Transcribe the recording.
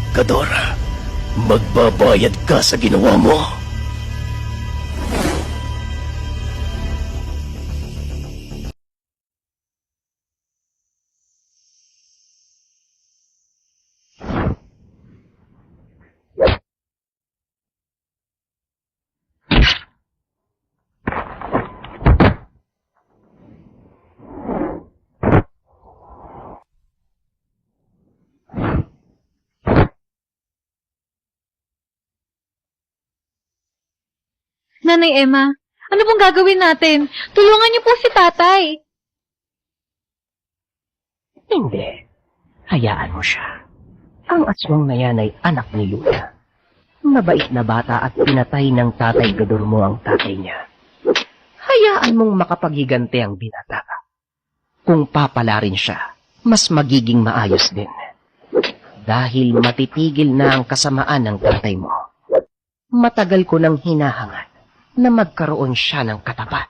Kadora, magbabayad ka sa ginawa mo. Nanay Emma, ano pong gagawin natin? Tulungan niyo po si tatay. Hindi. Hayaan mo siya. Ang aswang na yan ay anak ni Luna. Mabait na bata at pinatay ng tatay Gador mo ang tatay niya. Hayaan mong makapaghiganti ang binata. Kung papala rin siya, mas magiging maayos din. Dahil matitigil na ang kasamaan ng tatay mo. Matagal ko nang hinahangad na magkaroon siya ng katapat.